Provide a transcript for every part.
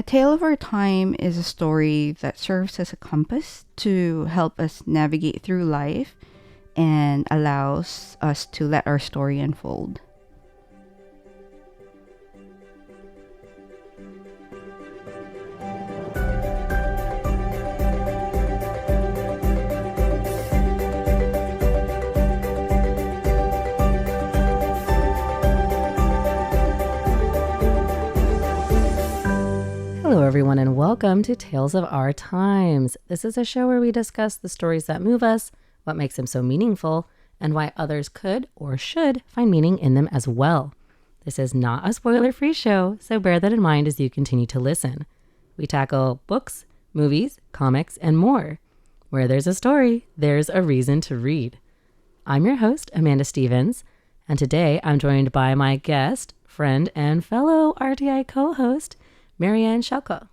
A Tale of Our Time is a story that serves as a compass to help us navigate through life and allows us to let our story unfold. Hello, everyone, and welcome to Tales of Our Times. This is a show where we discuss the stories that move us, what makes them so meaningful, and why others could or should find meaning in them as well. This is not a spoiler-free show, so bear that in mind as you continue to listen. We tackle books, movies, comics, and more. Where there's a story, there's a reason to read. I'm your host, Amanda Stevens, and today I'm joined by my guest, friend, and fellow RTI co-host, Maryanne Sioco.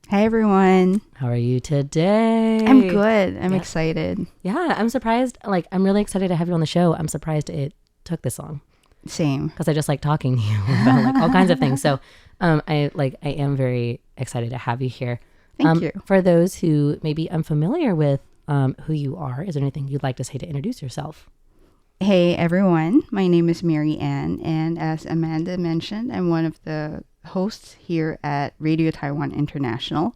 Hi, everyone. How are you today? I'm good. I'm excited. Yeah, I'm surprised. I'm really excited to have you on the show. I'm surprised it took this long Same. because I just like talking to you about all kinds of things. So I am very excited to have you here. Thank you. For those who may be unfamiliar with who you are, is there anything you'd like to say to introduce yourself? Hey, everyone. My name is Maryanne, and as Amanda mentioned, I'm one of the hosts here at Radio Taiwan International.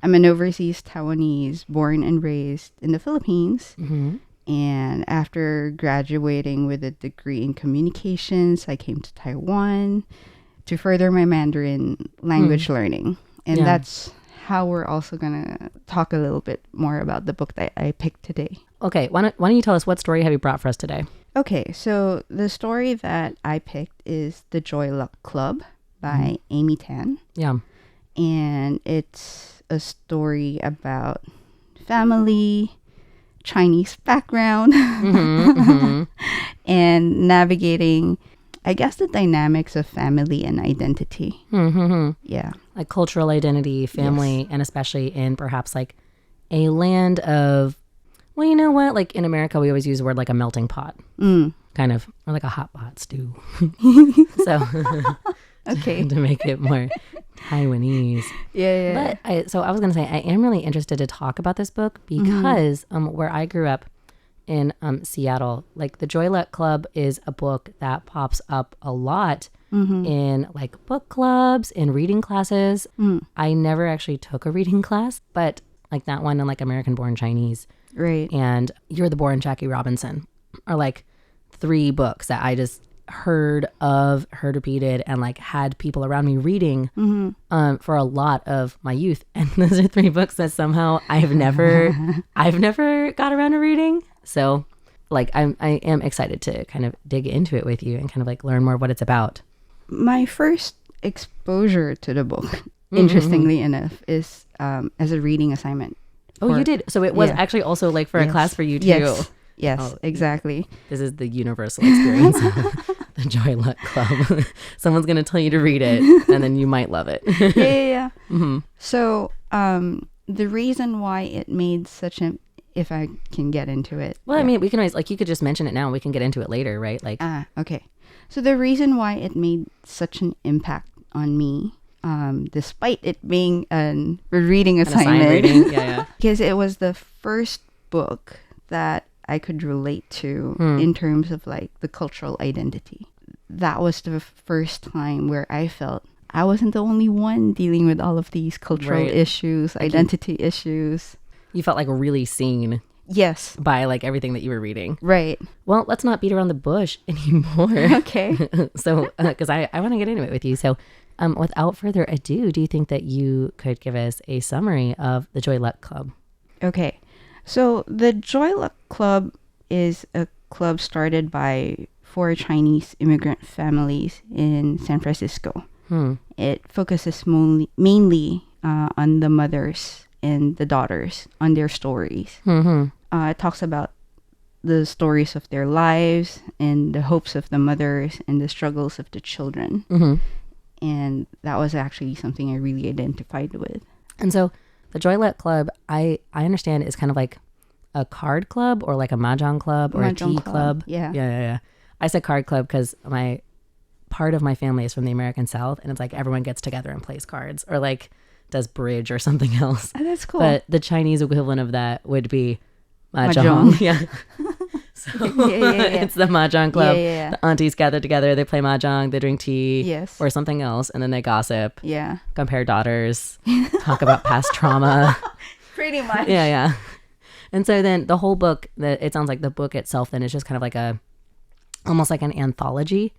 I'm an overseas Taiwanese born and raised in the Philippines. Mm-hmm. And after graduating with a degree in communications, I came to Taiwan to further my Mandarin language learning. And that's how we're also going to talk a little bit more about the book that I picked today. Okay, why don't you tell us what story have you brought for us today? Okay, so the story that I picked is The Joy Luck Club by Amy Tan. Yeah. And it's a story about family, Chinese background, and navigating, I guess, the dynamics of family and identity. Mm-hmm. Yeah. Like cultural identity, family, and especially in perhaps like a land of, well, you know what? Like in America, we always use the word like a melting pot, kind of, or like a hot pot stew. So, Okay. to make it more Taiwanese. Yeah. But I was going to say, I am really interested to talk about this book because where I grew up in Seattle, like the Joy Luck Club is a book that pops up a lot in like book clubs, in reading classes. I never actually took a reading class, but like that one in like American Born Chinese. Right. And You're the Born Jackie Robinson are like 3 books that I just heard repeated and like had people around me reading for a lot of my youth. And those are 3 books that somehow I've never got around to reading. So like I am excited to kind of dig into it with you and kind of like learn more what it's about. My first exposure to the book, interestingly enough, is as a reading assignment. Oh, you did? So it was actually also like for a class for you too. Yes, exactly. This is the universal experience of the Joy Luck Club. Someone's going to tell you to read it, and then you might love it. Yeah. So the reason why it made such an, if I can get into it. Well, I mean, we can always, like, you could just mention it now. We can get into it later, right? Like, okay. So the reason why it made such an impact on me, despite it being a reading assignment, reading. Yeah. because it was the first book that I could relate to in terms of like the cultural identity. That was the first time where I felt I wasn't the only one dealing with all of these cultural issues, identity issues. You felt like really seen. Yes. By like everything that you were reading. Right. Well, let's not beat around the bush anymore. Okay. So, because I want to get into it with you. So, without further ado, do you think that you could give us a summary of the Joy Luck Club? Okay. So the Joy Luck Club is a club started by 4 Chinese immigrant families in San Francisco. It focuses mainly on the mothers and the daughters, on their stories. It talks about the stories of their lives and the hopes of the mothers and the struggles of the children. And that was actually something I really identified with. And so the Joy Luck Club, I understand, is kind of like a card club or like a mahjong club or a tea club. Yeah. I said card club because part of my family is from the American South, and it's like everyone gets together and plays cards, or like does bridge or something else. Oh, that's cool. But the Chinese equivalent of that would be Mahjong. mahjong. Yeah. So it's the mahjong club. Yeah. The aunties gather together, they play mahjong, they drink tea Yes. or something else, and then they gossip, Yeah. compare daughters, talk about past trauma. Pretty much. Yeah. And so then the whole book, it sounds like the book itself then is just kind of like almost like an anthology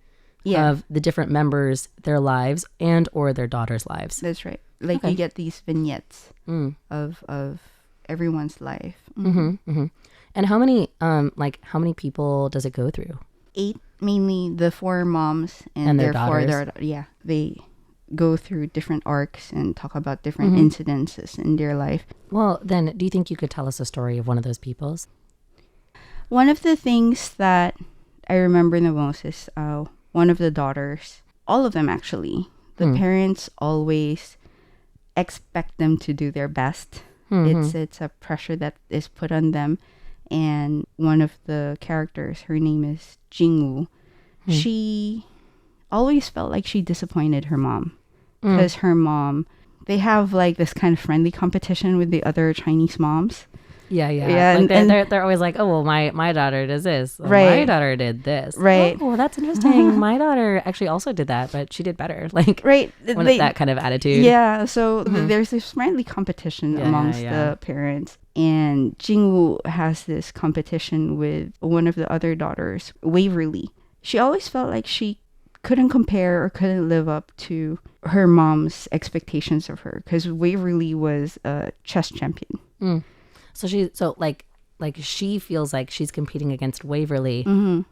of the different members, their lives and or their daughters' lives. That's right. Like you get these vignettes of everyone's life. And how many people does it go through? 8, mainly the 4 moms And their therefore daughters. they go through different arcs and talk about different incidences in their life. Well, then do you think you could tell us a story of one of those peoples? One of the things that I remember the most is one of the daughters, all of them actually, the parents always expect them to do their best. It's a pressure that is put on them. And one of the characters, her name is Jingwoo. She always felt like she disappointed her mom. Because her mom, they have like this kind of friendly competition with the other Chinese moms. Yeah. Yeah, Like they're always like, oh, well, my daughter does this. Well, Right. My daughter did this. Right. Oh, well, that's interesting. My daughter actually also did that, but she did better. Like, Right. that kind of attitude. Yeah. So there's this friendly competition amongst the parents. And Jingwoo has this competition with one of the other daughters, Waverly. She always felt like she couldn't compare or couldn't live up to her mom's expectations of her because Waverly was a chess champion. So she feels like she's competing against Waverly.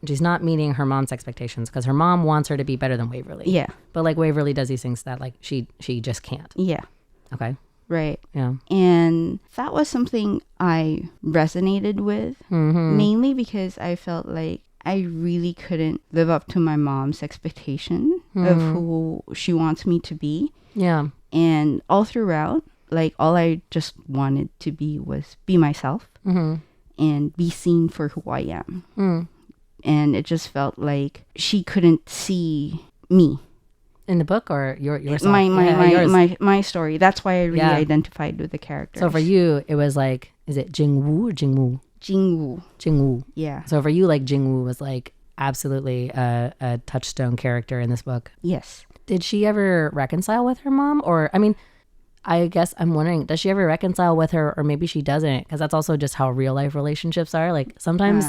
She's not meeting her mom's expectations because her mom wants her to be better than Waverly. Yeah. But like Waverly does these things that like she just can't. Yeah. Okay. Right. Yeah. And that was something I resonated with, mainly because I felt like I really couldn't live up to my mom's expectation of who she wants me to be. Yeah. And all throughout, like all I just wanted to be was be myself and be seen for who I am. And it just felt like she couldn't see me. In the book or yourself? My story. That's why I really identified with the characters. So for you, it was like, is it Jingwoo or Jingwoo? Jingwoo. Yeah. So for you, like Jingwoo was like absolutely a touchstone character in this book. Yes. Did she ever reconcile with her mom? Or, I mean, I guess I'm wondering, does she ever reconcile with her or maybe she doesn't? Because that's also just how real life relationships are. Like sometimes...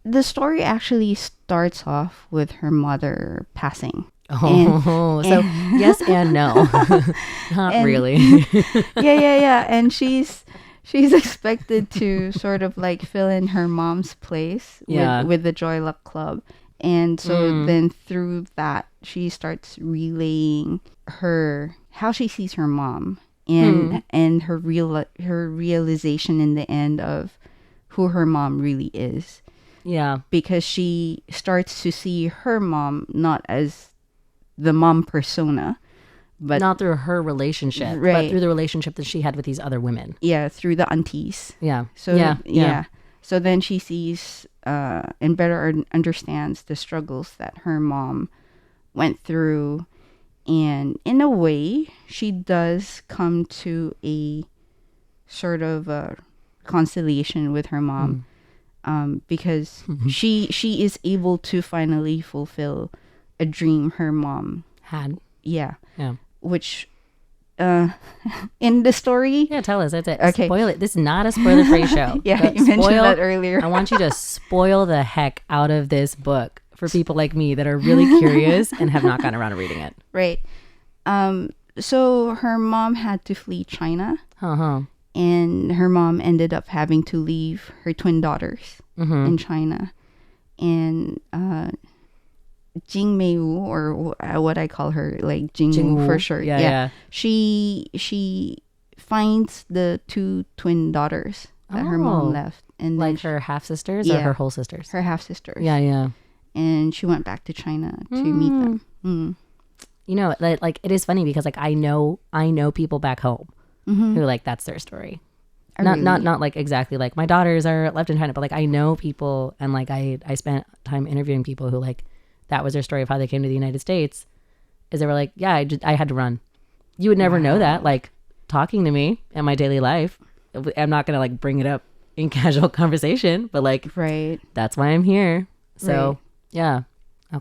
the story actually starts off with her mother passing. Oh, so yes and no. Not really. Yeah. And she's expected to sort of like fill in her mom's place with the Joy Luck Club. And so then through that, she starts relaying how she sees her mom and her realization in the end of who her mom really is. Yeah. Because she starts to see her mom not as the mom persona, but not through her relationship, but through the relationship that she had with these other women. Yeah, through the aunties. Yeah. So yeah. So then she sees and better understands the struggles that her mom went through, and in a way, she does come to a sort of a conciliation with her mom, because she is able to finally fulfill a dream her mom had. Yeah. Which in the story. Yeah, tell us. That's it. Okay. Spoil it. This is not a spoiler-free show. Yeah, you mentioned that earlier. I want you to spoil the heck out of this book for people like me that are really curious and have not gotten around to reading it. Right. So her mom had to flee China. And her mom ended up having to leave her twin daughters in China. And Jing Meiwu, or what I call her, like Jingwoo for short. Yeah. She finds the 2 twin daughters that her mom left, and like her half sisters or her whole sisters. Her half sisters. Yeah. And she went back to China to meet them. You know, like it is funny because like I know people back home who like that's their story. Not like exactly like my daughters are left in China, but like I know people, and like I spent time interviewing people who like that was their story of how they came to the United States, is they were like, yeah, I had to run. You would never know that. Like talking to me in my daily life. I'm not going to like bring it up in casual conversation, but like, Right. that's why I'm here. So Right. yeah.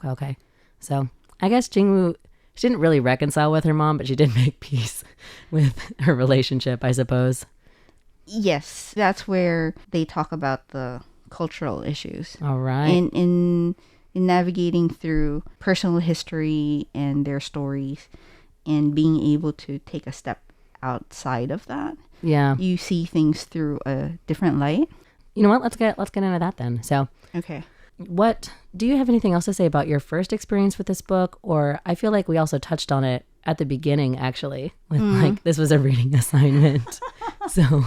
Okay. So I guess Jingwoo, she didn't really reconcile with her mom, but she did make peace with her relationship, I suppose. Yes, that's where they talk about the cultural issues. All right. In navigating through personal history and their stories and being able to take a step outside of that. Yeah. You see things through a different light. You know what? Let's get into that then. So, Okay. what do you have anything else to say about your first experience with this book? Or I feel like we also touched on it at the beginning, actually, with like this was a reading assignment. So,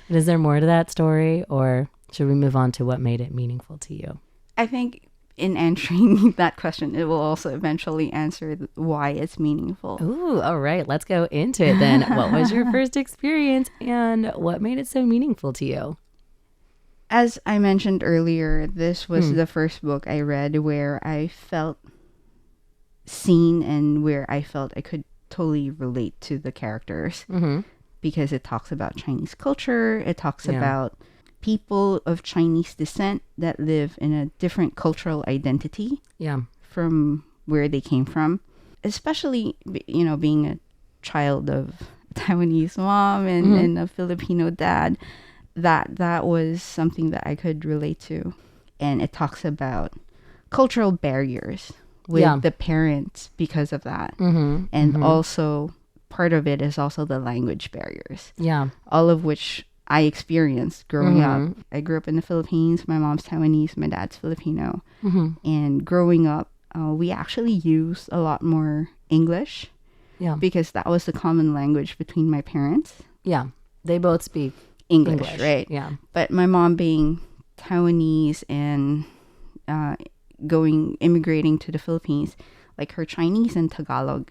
is there more to that story, or should we move on to what made it meaningful to you? I think in answering that question, it will also eventually answer why it's meaningful. Ooh, all right. Let's go into it then. What was your first experience and what made it so meaningful to you? As I mentioned earlier, this was the first book I read where I felt seen and where I felt I could totally relate to the characters because it talks about Chinese culture. It talks about people of Chinese descent that live in a different cultural identity from where they came from, especially, being a child of a Taiwanese mom and a Filipino dad. That was something that I could relate to. And it talks about cultural barriers with the parents because of that. And also part of it is also the language barriers. Yeah. All of which I experienced growing up. I grew up in the Philippines. My mom's Taiwanese, my dad's Filipino. And growing up, we actually used a lot more English because that was the common language between my parents. Yeah. They both speak English, right? Yeah. But my mom being Taiwanese and immigrating to the Philippines, like her Chinese and Tagalog,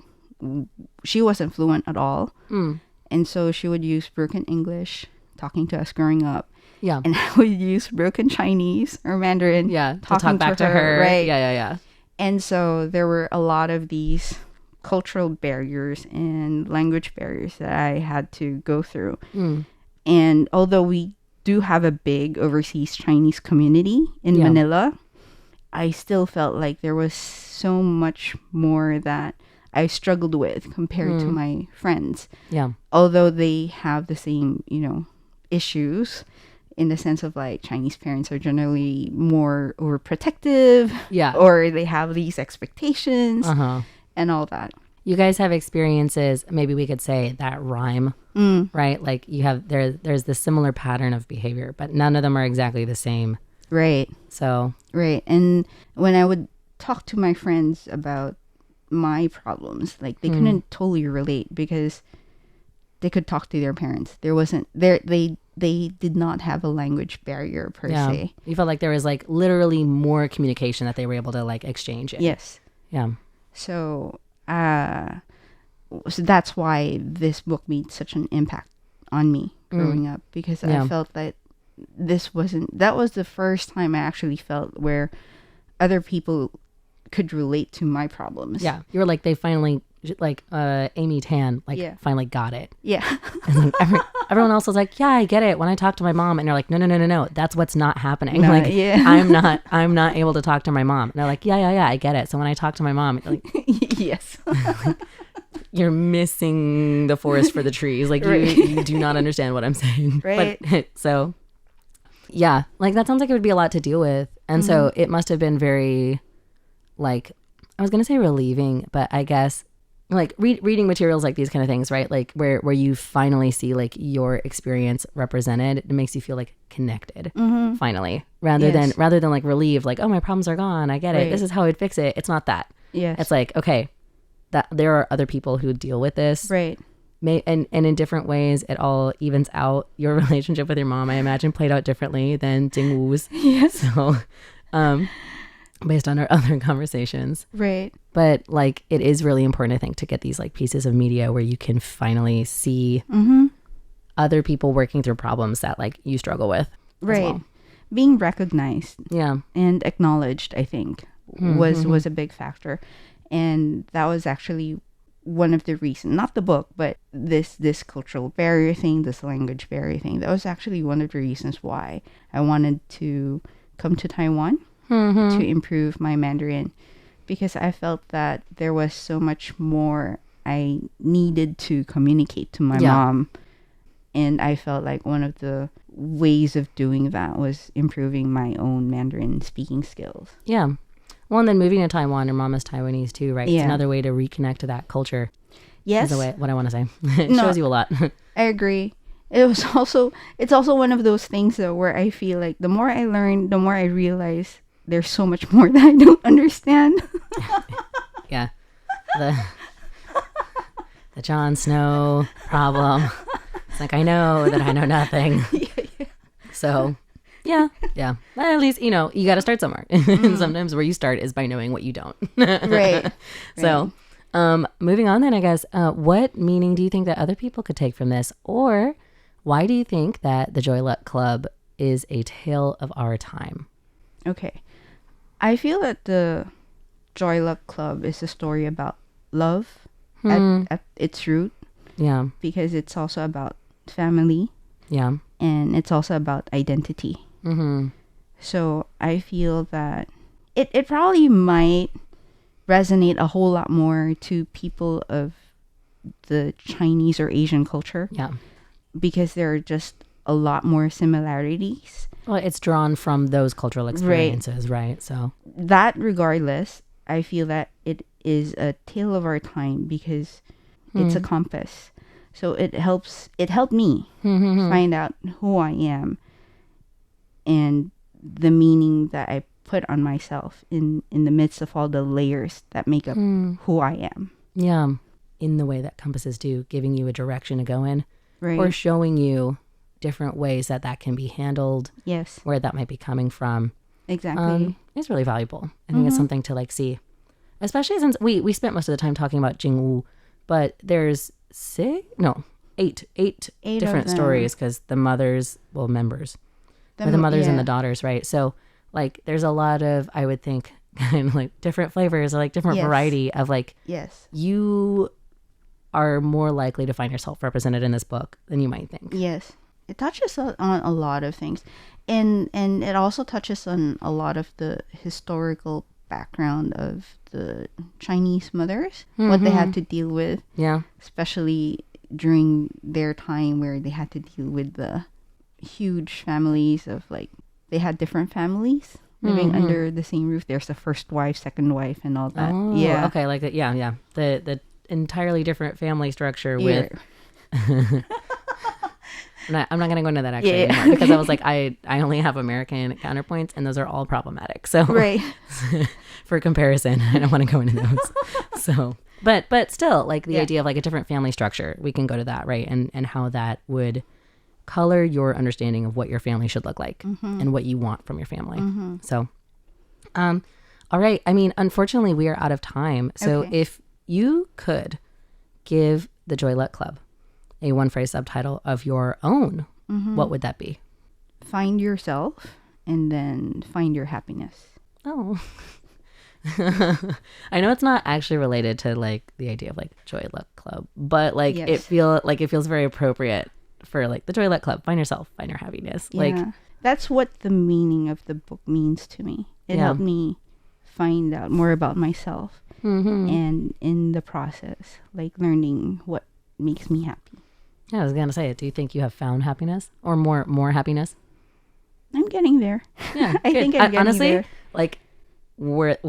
she wasn't fluent at all. And so she would use broken English talking to us growing up. Yeah. And I would use broken Chinese or Mandarin to talk back to her. Right. Yeah. And so there were a lot of these cultural barriers and language barriers that I had to go through. And although we do have a big overseas Chinese community in Manila, I still felt like there was so much more that I struggled with compared to my friends. Yeah. Although they have the same, issues in the sense of like Chinese parents are generally more overprotective. Yeah. Or they have these expectations and all that. You guys have experiences, maybe we could say, that rhyme, right? Like you have, there's this similar pattern of behavior, but none of them are exactly the same. Right. So. Right. And when I would talk to my friends about my problems, like they couldn't totally relate because they could talk to their parents. They did not have a language barrier per se. You felt like there was like literally more communication that they were able to like exchange in. Yes. Yeah. So that's why this book made such an impact on me growing up, because I felt that that was the first time I actually felt where other people could relate to my problems. Yeah. You were like, they finally, like Amy Tan, finally got it. Yeah. And like everyone else was like, yeah, I get it. When I talk to my mom, and they're like, no, that's what's not happening. No, like, I'm not able to talk to my mom. And they're like, yeah, I get it. So when I talk to my mom, like, yes, you're missing the forest for the trees. Like you do not understand what I'm saying. Right. But so, yeah, like that sounds like it would be a lot to deal with. And so it must have been very, like, I was going to say relieving, but I guess like reading materials like these kind of things, right? Like where you finally see like your experience represented, it makes you feel like connected finally, rather than like relieved, like, oh, my problems are gone. I get it. This is how I'd fix it. It's not that. Yeah. It's like, okay, that there are other people who deal with this. Right. And in different ways, it all evens out. Your relationship with your mom, I imagine, played out differently than Jingwoo's. Yes. So, based on our other conversations. Right. But like, it is really important, I think, to get these like pieces of media where you can finally see other people working through problems that like you struggle with. Right. Well. Being recognized. Yeah. And acknowledged, I think, was a big factor. And that was actually one of the reasons, not the book, but this cultural barrier thing, this language barrier thing. That was actually one of the reasons why I wanted to come to Taiwan to improve my Mandarin, because I felt that there was so much more I needed to communicate to my mom. And I felt like one of the ways of doing that was improving my own Mandarin speaking skills. Yeah. Well, and then moving to Taiwan, your mom is Taiwanese too, right? Yeah. It's another way to reconnect to that culture. Yes. Is what I want to say. It shows you a lot. I agree. It's also one of those things though where I feel like the more I learn, the more I realize there's so much more that I don't understand. Yeah. The Jon Snow problem. It's like, I know that I know nothing. So, yeah. At least, you got to start somewhere. And sometimes where you start is by knowing what you don't. Right. So, moving on then, I guess, what meaning do you think that other people could take from this? Or why do you think that the Joy Luck Club is a tale of our time? Okay. I feel that the Joy Luck Club is a story about love at its root. Yeah. Because it's also about family. Yeah. And it's also about identity. Mm-hmm. So I feel that it probably might resonate a whole lot more to people of the Chinese or Asian culture. Yeah. Because there are just a lot more similarities. Well, it's drawn from those cultural experiences, right? So that regardless, I feel that it is a tale of our time because it's a compass. So it helped me find out who I am and the meaning that I put on myself in the midst of all the layers that make up who I am. Yeah. In the way that compasses do, giving you a direction to go in. Right. Or showing you different ways that can be handled. Yes. Where that might be coming from. Exactly. It's really valuable. I think it's something to see. Especially since we spent most of the time talking about Jingwu, but there's eight different stories because the mothers, members. The mothers and the daughters, right? So there's a lot of, I would think, kind of different flavors or different variety of yes. You are more likely to find yourself represented in this book than you might think. Yes. It touches on a lot of things. And it also touches on a lot of the historical background of the Chinese mothers, what they had to deal with. Yeah. Especially during their time where they had to deal with the huge families of they had different families living under the same roof. There's the first wife, second wife, and all that. Oh, yeah. Okay. Yeah. The entirely different family structure with. I'm not going to go into that actually anymore because I was I only have American counterpoints and those are all problematic. So right. For comparison, I don't want to go into those. So, but still the idea of a different family structure, we can go to that, right? And how that would color your understanding of what your family should look like and what you want from your family. So, all right. I mean, unfortunately we are out of time. So if you could give the Joy Luck Club a one-phrase subtitle of your own, what would that be? Find yourself and then find your happiness. Oh. I know it's not actually related to the idea of Joy Luck Club, but it feels very appropriate for the Joy Luck Club. Find yourself, find your happiness. Yeah. That's what the meaning of the book means to me. It helped me find out more about myself and in the process, learning what makes me happy. Yeah, I was gonna say, do you think you have found happiness or more happiness? I'm getting there. Yeah, I think I'm getting honestly, there. Worth.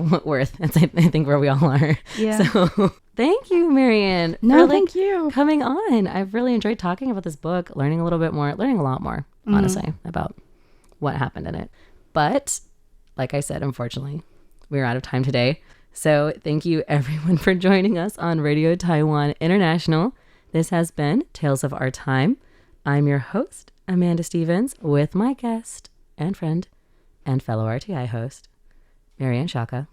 That's I think where we all are. Yeah. So thank you, Maryanne. No, for, thank you coming on. I've really enjoyed talking about this book, learning a lot more, honestly, about what happened in it. But like I said, unfortunately, we're out of time today. So thank you everyone for joining us on Radio Taiwan International. This has been Tales of Our Time. I'm your host, Amanda Stevens, with my guest and friend and fellow RTI host, Maryanne Sioco.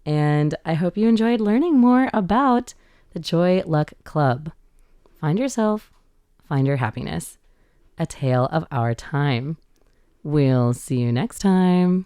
And I hope you enjoyed learning more about the Joy Luck Club. Find yourself, find your happiness. A tale of our time. We'll see you next time.